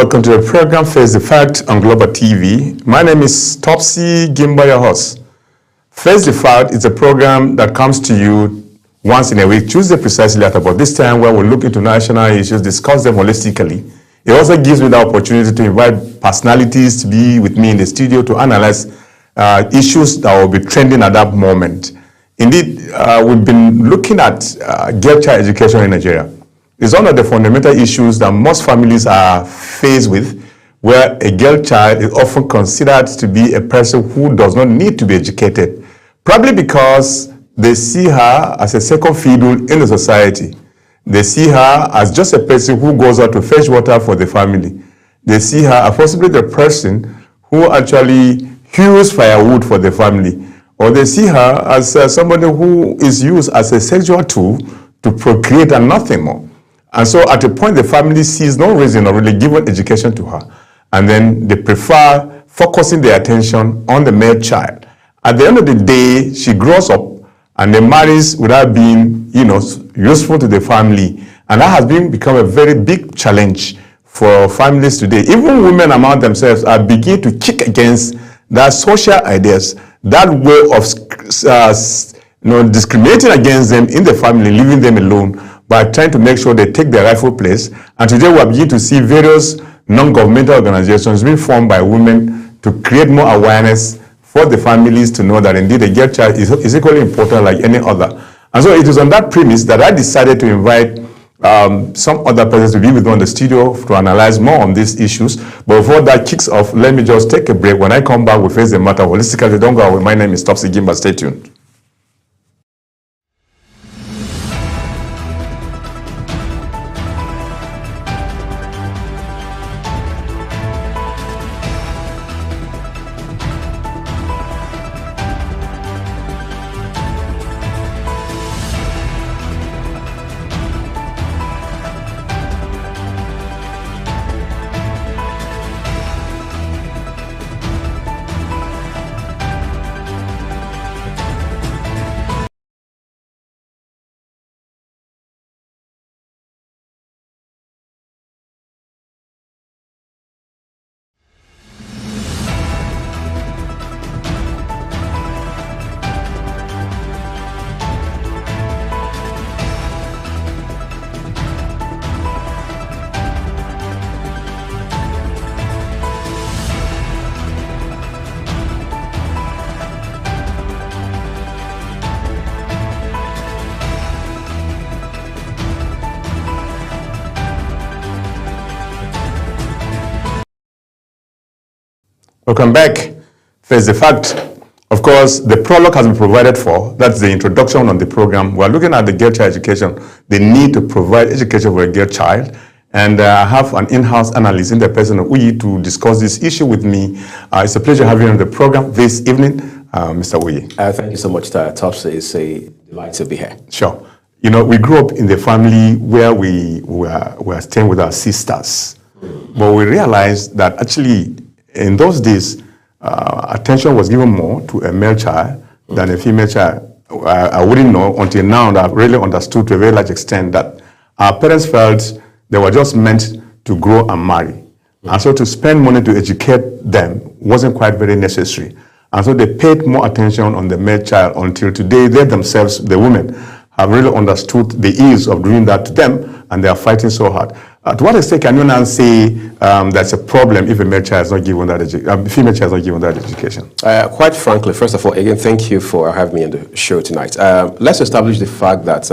welcome to the program Face the Fact on Global TV. My name is Topsy Gimba, your host. Face the Fact is a program that comes to you once in a week, Tuesday precisely at about this time, where we look into national issues, discuss them holistically. It also gives me the opportunity to invite personalities to be with me in the studio to analyze issues that will be trending at that moment. Indeed, we've been looking at girl child education in Nigeria. It's one of the fundamental issues that most families are faced with, where a girl child is often considered to be a person who does not need to be educated, probably because they see her as a second fiddle in the society. They see her as just a person who goes out to fetch water for the family. They see her as possibly the person who actually hews firewood for the family. Or they see her as somebody who is used as a sexual tool to procreate and nothing more. And so at a point, the family sees no reason of really giving education to her. And then they prefer focusing their attention on the male child. At the end of the day, she grows up and then marries without being, useful to the family. And that has become a very big challenge for families today. Even women among themselves are beginning to kick against that social ideas, that way of discriminating against them in the family, leaving them alone, by trying to make sure they take their rightful place. And today we are beginning to see various non-governmental organizations being formed by women to create more awareness for the families to know that indeed a girl child is equally important like any other. And so it was on that premise that I decided to invite some other persons to be with me on the studio to analyze more on these issues. But before that kicks off, let me just take a break. When I come back, we'll face the matter holistically. Don't go away. My name is Topsy Gimba. Stay tuned. Welcome back. Face the Fact. Of course, the prologue has been provided for. That's the introduction on the program. We're looking at the girl child education, the need to provide education for a girl child. And I have an in-house analyst in the person of Uyi to discuss this issue with me. It's a pleasure having you on the program this evening, Mr. Uyi. Thank you so much, Topsy. It's a delight to be here. Sure. We grew up in the family where we were staying with our sisters. But we realized that actually, in those days, attention was given more to a male child than a female child. I wouldn't know until now that I've really understood to a very large extent that our parents felt they were just meant to grow and marry. And so to spend money to educate them wasn't quite very necessary. And so they paid more attention on the male child until today they themselves, the women, have really understood the ease of doing that to them, and they are fighting so hard. To what extent can you now say that's a problem if a male child is not given that female child is not given that education? Quite frankly, first of all, again, thank you for having me on the show tonight. Let's establish the fact that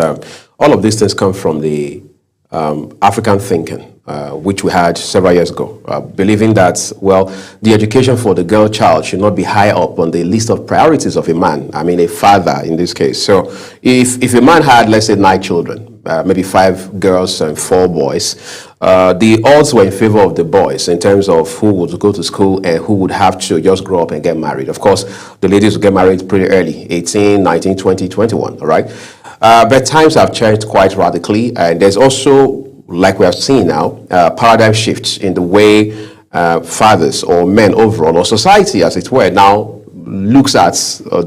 all of these things come from the African thinking, which we had several years ago, believing that, well, the education for the girl child should not be high up on the list of priorities of a man, I mean a father in this case. So if a man had, let's say, 9 children, maybe 5 girls and 4 boys, the odds were in favor of the boys in terms of who would go to school and who would have to just grow up and get married. Of course, the ladies would get married pretty early, 18, 19, 20, 21, all right? But times have changed quite radically, and there's also, like we have seen now, paradigm shifts in the way fathers or men overall, or society as it were, now looks at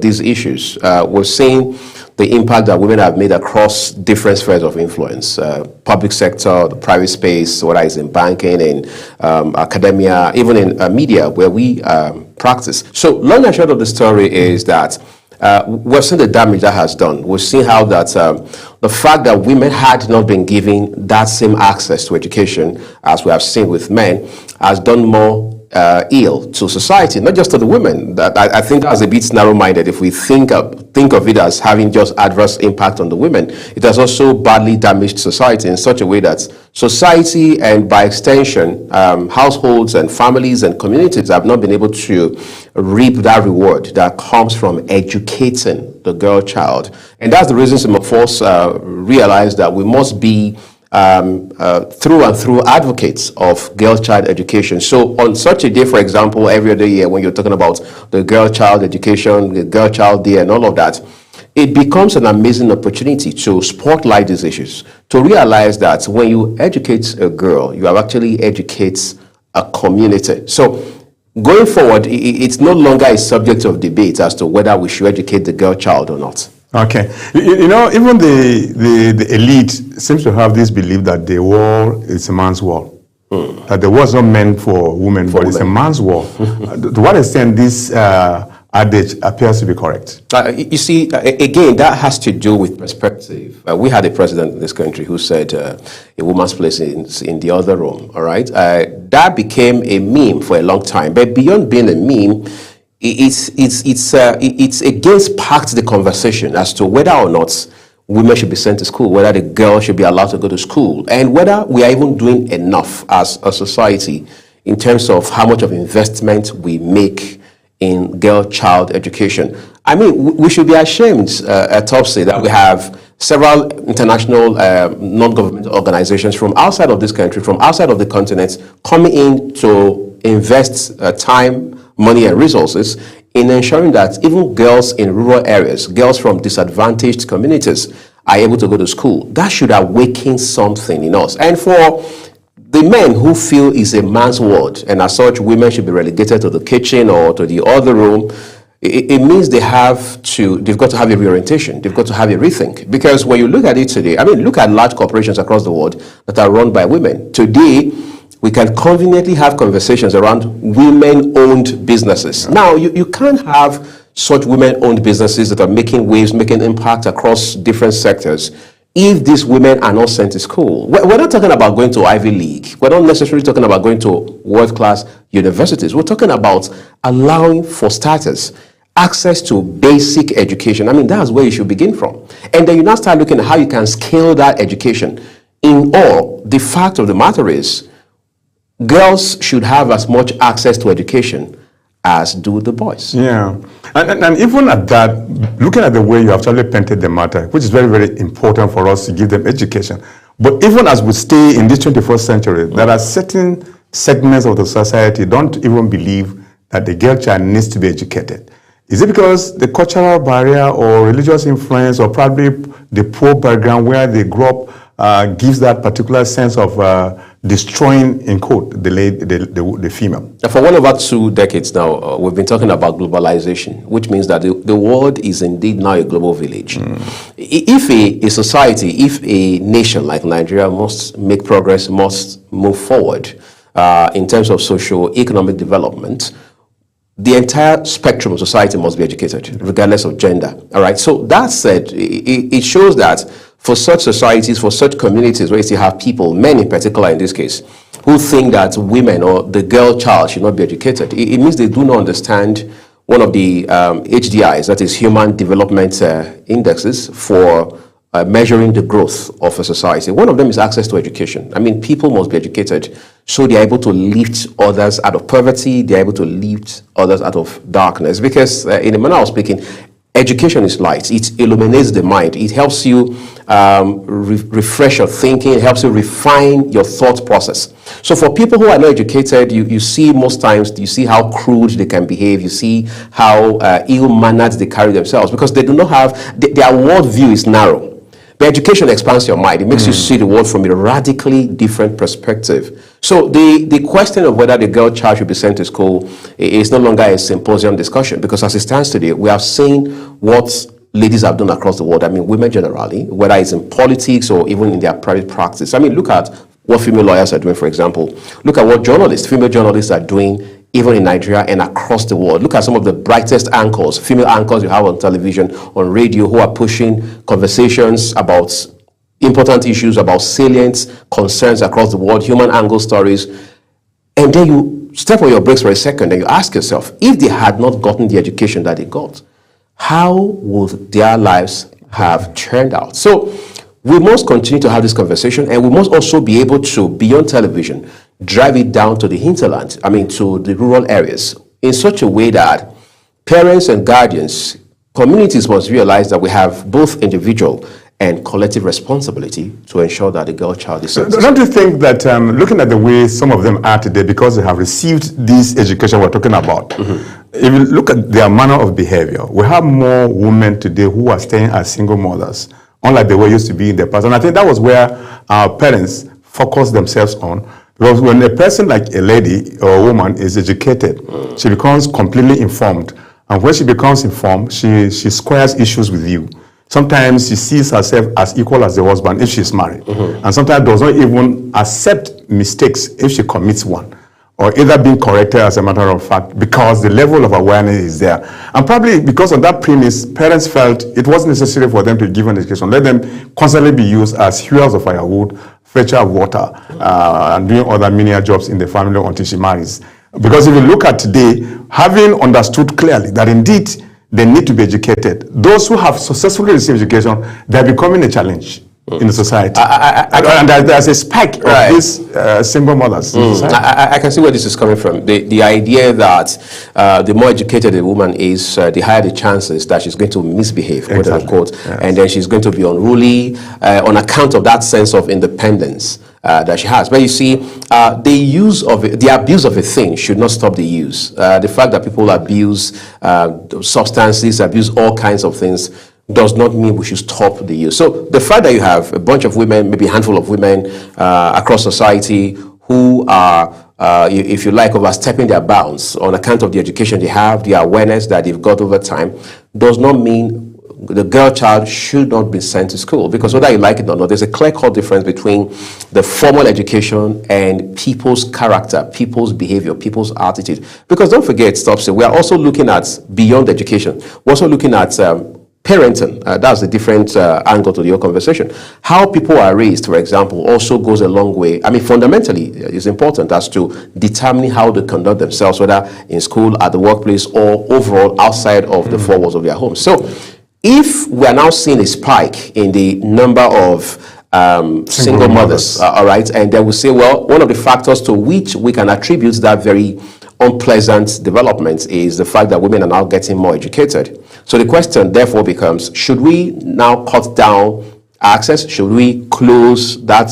these issues, we're seeing the impact that women have made across different spheres of influence, public sector, the private space, whether it's in banking, in academia, even in media where we practice. So long and short of the story is that we've seen the damage that has done. We've seen how that the fact that women had not been given that same access to education as we have seen with men has done more ill to society, not just to the women. That I think that's a bit narrow-minded. If we think of it as having just adverse impact on the women, it has also badly damaged society in such a way that society and by extension households and families and communities have not been able to reap that reward that comes from educating the girl child. And that's the reason some of us realize that we must be through and through advocates of girl child education. So on such a day, for example, every other year when you're talking about the girl child education, the girl child day and all of that, it becomes an amazing opportunity to spotlight these issues, to realize that when you educate a girl, you have actually educated a community. So going forward, it's no longer a subject of debate as to whether we should educate the girl child or not. Okay. You know, even the elite seems to have this belief that the war is a man's war. That the war is not meant for women, but it's a man's war. To what extent this adage appears to be correct? You see, again, that has to do with perspective. We had a president in this country who said a woman's place is in the other room, all right? That became a meme for a long time. But beyond being a meme, it's against packed the conversation as to whether or not women should be sent to school, whether the girl should be allowed to go to school, and whether we are even doing enough as a society in terms of how much of investment we make in girl child education. I mean, we should be ashamed at Topsy that we have several international non-governmental organizations from outside of this country, from outside of the continent, coming in to invest time, money and resources in ensuring that even girls in rural areas, girls from disadvantaged communities are able to go to school. That should awaken something in us. And for the men who feel it's a man's world and as such women should be relegated to the kitchen or to the other room, it means they've got to have a reorientation. They've got to have a rethink. Because when you look at it today, I mean, look at large corporations across the world that are run by women. Today, we can conveniently have conversations around women-owned businesses. Now, you can't have such women-owned businesses that are making waves, making impact across different sectors if these women are not sent to school. We're not talking about going to Ivy League. We're not necessarily talking about going to world-class universities. We're talking about allowing, for starters, access to basic education. I mean, that's where you should begin from. And then you now start looking at how you can scale that education. In all, the fact of the matter is, girls should have as much access to education as do the boys. Yeah. And even at that, looking at the way you actually painted the matter, which is very, very important for us to give them education. But even as we stay in this 21st century, there are certain segments of the society don't even believe that the girl child needs to be educated. Is it because the cultural barrier or religious influence or probably the poor background where they grew up gives that particular sense of destroying, in quote, the female? For well over 2 decades now, we've been talking about globalization, which means that the world is indeed now a global village. If a society, if a nation like Nigeria must make progress, must move forward in terms of socio-economic development, the entire spectrum of society must be educated, regardless of gender. All right. So that said, it shows that for such societies, for such communities where you still have people, men in particular in this case, who think that women or the girl child should not be educated, it means they do not understand one of the HDIs, that is Human Development Indexes, for measuring the growth of a society. One of them is access to education. I mean, people must be educated so they are able to lift others out of poverty, they are able to lift others out of darkness. Because in a manner of speaking, education is light. It illuminates the mind. It helps you refresh your thinking. It helps you refine your thought process. So for people who are not educated, you see most times, you see how crude they can behave. You see how ill-mannered they carry themselves because they do not have, their worldview is narrow. But education expands your mind. It makes you see the world from a radically different perspective. So the question of whether the girl child should be sent to school is no longer a symposium discussion, because as it stands today, we have seen what ladies have done across the world. I mean, women generally, whether it's in politics or even in their private practice. I mean, look at what female lawyers are doing, for example. Look at what female journalists are doing, even in Nigeria and across the world. Look at some of the brightest anchors, female anchors you have on television, on radio, who are pushing conversations about important issues, about salient concerns across the world, human angle stories. And then you step on your brakes for a second and you ask yourself, if they had not gotten the education that they got, how would their lives have turned out? So we must continue to have this conversation, and we must also be able to, beyond television, drive it down to the hinterland, to the rural areas, in such a way that parents and guardians, communities must realize that we have both individual and collective responsibility to ensure that the girl child is sent. Don't you think that looking at the way some of them are today, because they have received this education we're talking about, if you look at their manner of behavior, we have more women today who are staying as single mothers, unlike the way it used to be in the past. And I think that was where our parents focused themselves on. Because when a person like a lady or a woman is educated, she becomes completely informed. And when she becomes informed, she squares issues with you. Sometimes she sees herself as equal as the husband if she's married. And sometimes does not even accept mistakes if she commits one, or either being corrected as a matter of fact, because the level of awareness is there. And probably because on that premise, parents felt it wasn't necessary for them to give an education. Let them constantly be used as fuels of firewood, fetcher of water, and doing other menial jobs in the family until she marries. Because if you look at today, having understood clearly that indeed they need to be educated, those who have successfully received education, they're becoming a challenge in the society. And there's a spike of these single mothers in society. I can see where this is coming from. The idea that the more educated a woman is, the higher the chances that she's going to misbehave, quote unquote, and then she's going to be unruly on account of that sense of independence that she has. But you see, the abuse of a thing should not stop the use. The fact that people abuse substances, abuse all kinds of things, does not mean we should stop the use. So the fact that you have a bunch of women, maybe a handful of women across society who are, if you like, overstepping their bounds on account of the education they have, the awareness that they've got over time, does not mean the girl child should not be sent to school. Because whether you like it or not, there's a clear-cut difference between the formal education and people's character, people's behavior, people's attitude. Because don't forget, Topsy, we are also looking at beyond education. We're also looking at parenting. That's a different angle to your conversation. How people are raised, for example, also goes a long way. Fundamentally, it's important as to determining how they conduct themselves, whether in school, at the workplace, or overall outside of the four walls of their home. So if we are now seeing a spike in the number of single mothers, all right, and then we say, well, one of the factors to which we can attribute that very unpleasant development is the fact that women are now getting more educated. So the question therefore becomes, should we now cut down access? Should we close that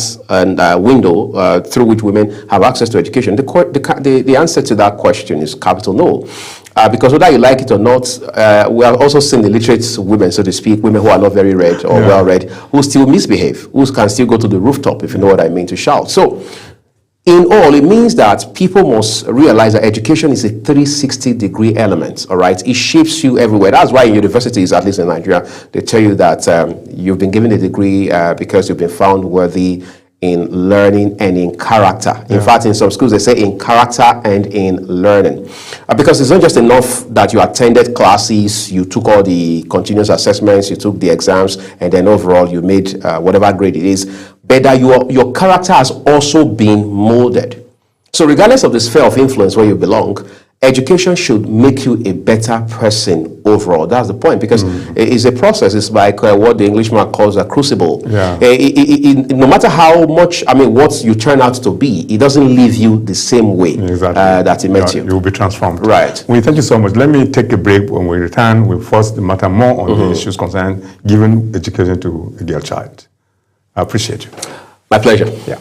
window through which women have access to education? The answer to that question is capital no. Because whether you like it or not, we have also seen illiterate women, so to speak, women who are not very read or well-read, who still misbehave, who can still go to the rooftop, if you know what I mean, to shout. So in all, it means that people must realize that education is a 360-degree element, all right? It shapes you everywhere. That's why in universities, at least in Nigeria, they tell you that you've been given a degree because you've been found worthy in learning and in character. In fact, in some schools, they say in character and in learning. Because it's not just enough that you attended classes, you took all the continuous assessments, you took the exams, and then overall you made whatever grade it is, but that your character has also been molded. So regardless of the sphere of influence where you belong, education should make you a better person overall. That's the point, because it's a process. It's like what the Englishman calls a crucible. No matter how much, what you turn out to be, it doesn't leave you the same way that it met you. You will be transformed. Right. Well, thank you so much. Let me take a break. When we return, we'll first matter more on the issues concerned giving education to a girl child. I appreciate you. My pleasure. Yeah.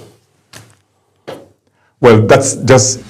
Well, that's just...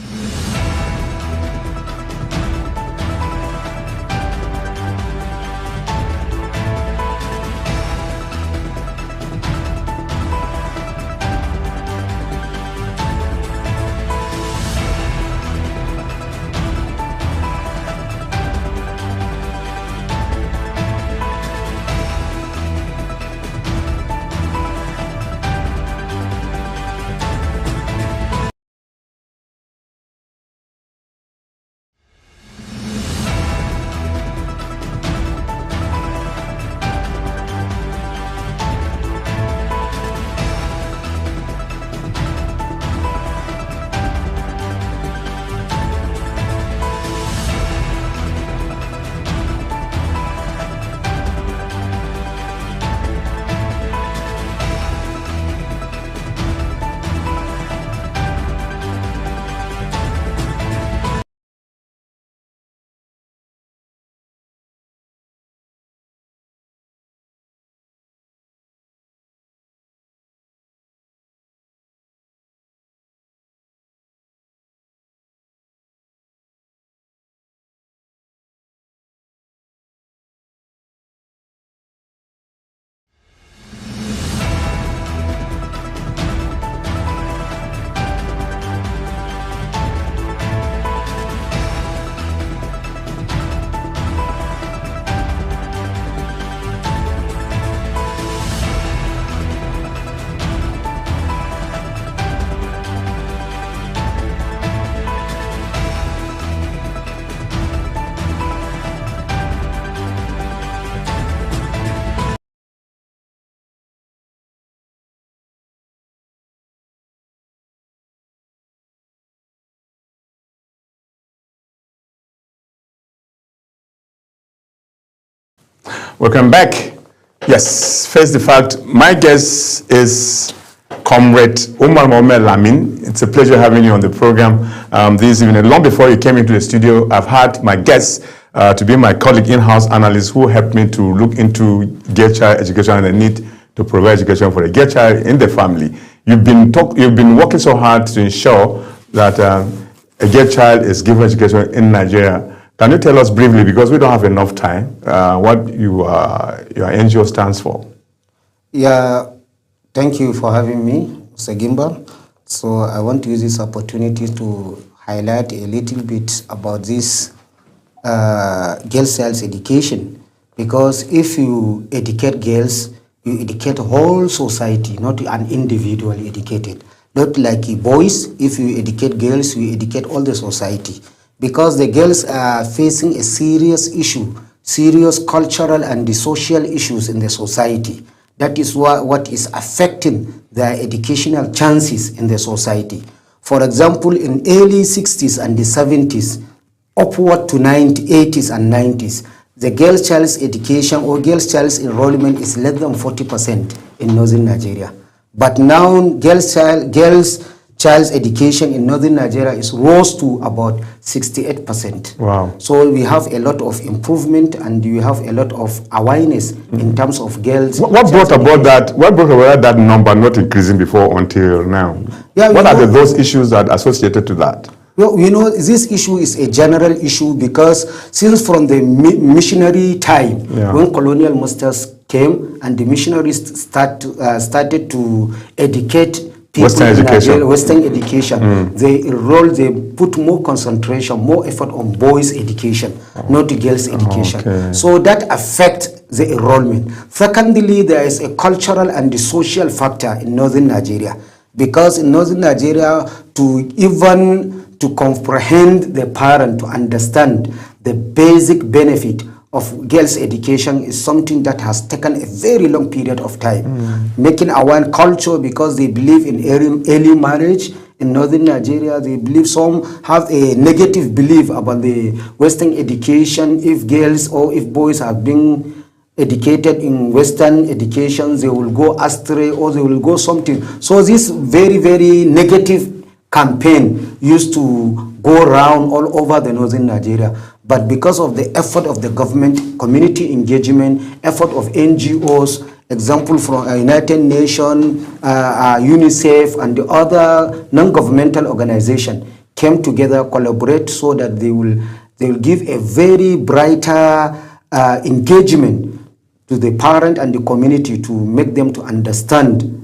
Welcome back. Yes, face the fact, my guest is Comrade Umar Mohamed Lamin. It's a pleasure having you on the program this evening. Long before you came into the studio, I've had my guest to be my colleague in-house analyst who helped me to look into girl child education and the need to provide education for a girl child in the family. You've been working so hard to ensure that a girl child is given education in Nigeria. Can you tell us briefly, because we don't have enough time, what your NGO stands for? Yeah, thank you for having me, Mr. Gimba. So I want to use this opportunity to highlight a little bit about this girls' child education, because if you educate girls, you educate whole society, not an individual educated. Not like boys, if you educate girls, you educate all the society. Because the girls are facing a serious issue, serious cultural and the social issues in the society. That is what is affecting their educational chances in the society. For example, in early 60s and the 70s, upward to 80s and 90s, the girls' child's education or girls' child's enrollment is less than 40% in northern Nigeria. But now girls' child's education in northern Nigeria is rose to about 68%. Wow. So we have a lot of improvement and we have a lot of awareness in terms of girls. What brought about that number not increasing before until now? Yeah, what are those issues that are associated to that? Well, you know, this issue is a general issue because since from the missionary time, when colonial masters came and the missionaries started to educate people Western education, they put more concentration, more effort on boys' education, not girls' education. Okay. So that affects the enrollment. Secondly, there is a cultural and the social factor in northern Nigeria, because in northern Nigeria, to comprehend the parent, to understand the basic benefit of girls' education is something that has taken a very long period of time. Making our culture, because they believe in early marriage in northern Nigeria, they believe some have a negative belief about the Western education. If girls or if boys are being educated in Western education, they will go astray or they will go something. So this very, very negative campaign used to go around all over the northern Nigeria. But because of the effort of the government, community engagement, effort of NGOs, example from United Nations, UNICEF, and the other non-governmental organization came together, collaborate so that they will give a very brighter engagement to the parent and the community to make them to understand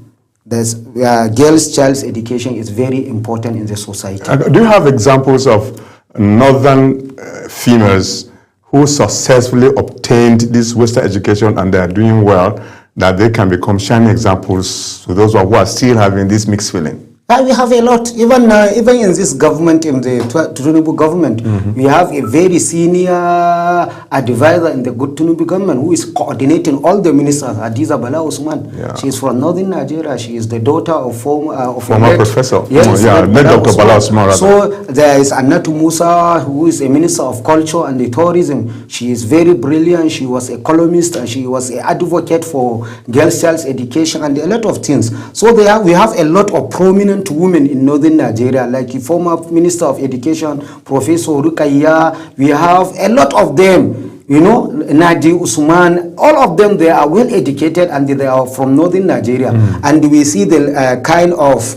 that girls' child's education is very important in the society. Do you have examples of northern females who successfully obtained this Western education and they are doing well, that they can become shining examples to those who are still having this mixed feeling? We have a lot, even in this government, in the Tinubu government, we have a very senior advisor in the good Tinubu government who is coordinating all the ministers. Hadiza Bala Usman, she is from northern Nigeria. She is the daughter of former professor. Yes, Dr. Bala Usman. So there is Annatu Musa, who is a minister of culture and tourism. She is very brilliant. She was a columnist and she was an advocate for girls' child's education and a lot of things. So we have a lot of prominent women in northern Nigeria, like the former Minister of Education, Professor Rukaya. We have a lot of them, you know, Nadi Usman, all of them, they are well educated and they are from northern Nigeria. And we see the kind of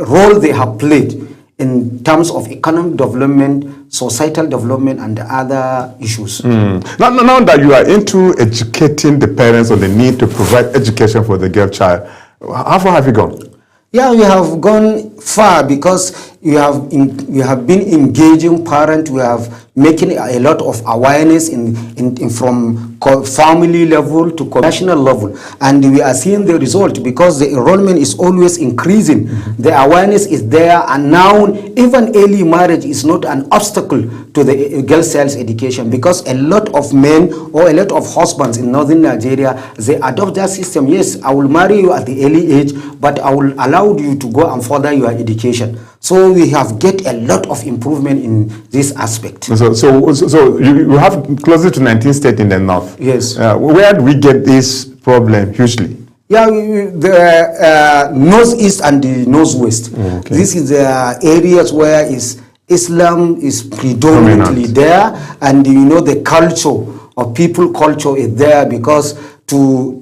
role they have played in terms of economic development, societal development, and other issues. Now that you are into educating the parents on the need to provide education for the girl child, how far have you gone? Yeah, we have gone far because we have been engaging parents. We have making a lot of awareness from family level to national level, and we are seeing the result because the enrollment is always increasing. The awareness is there, and now even early marriage is not an obstacle to the girls' child's education, because a lot of men or a lot of husbands in northern Nigeria, they adopt that system. Yes, I will marry you at the early age, but I will allow you to go and further your education. So we have get a lot of improvement in this aspect. So you have closer to 19 states in the north. Yes. Where do we get this problem hugely? Yeah, the northeast and the northwest. Okay. This is the areas where Islam is predominantly there, and the culture of people culture is there, because to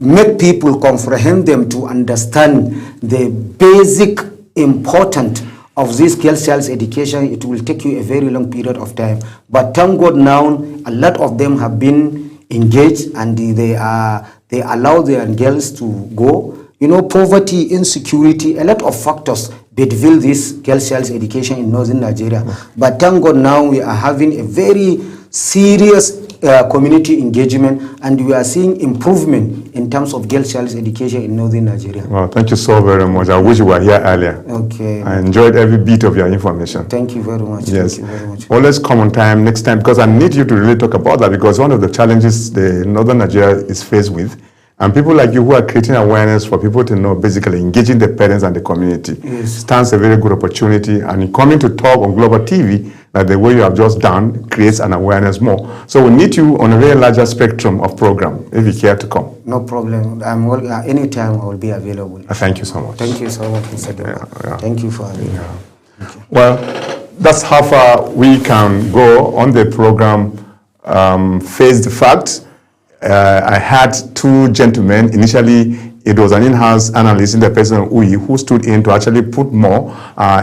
make people comprehend them, to understand the basic importance of this girls' child education, it will take you a very long period of time. But thank God now, a lot of them have been engaged, and they allow their girls to go. Poverty, insecurity, a lot of factors bedevil this girls' child education in northern Nigeria. But thank God now we are having a very serious community engagement, and we are seeing improvement in terms of girls' child education in northern Nigeria. Well, thank you so very much. I wish you were here earlier. Okay. I enjoyed every bit of your information. Thank you very much. Yes. Thank you very much. Well, let's come on time next time, because I need you to really talk about that, because one of the challenges the northern Nigeria is faced with, and people like you who are creating awareness for people to know, basically engaging the parents and the community, stands a very good opportunity. And coming to talk on Global TV, like the way you have just done, creates an awareness more. So we need you on a very larger spectrum of program, if you care to come. No problem. Anytime I will be available. Thank you so much. Thank you so much, Mr. Deba. Thank you for having me. Well, that's how far we can go on the program, Face the Facts. I had two gentlemen. Initially, it was an in-house analyst in the person of Uyi who stood in to actually put more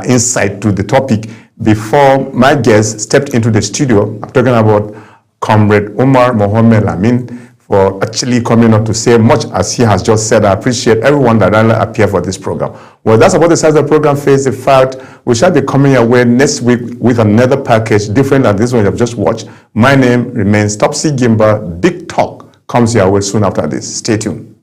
insight to the topic before my guest stepped into the studio. I'm talking about Comrade Umar Mohammed Lamin, for actually coming up to say much as he has just said. I appreciate everyone that appeared for this program. Well, that's about the size of the program, Face the Fact. We shall be coming your way next week with another package different than this one you have just watched. My name remains Topsy Gimba. Big Talk comes your way soon after this. Stay tuned.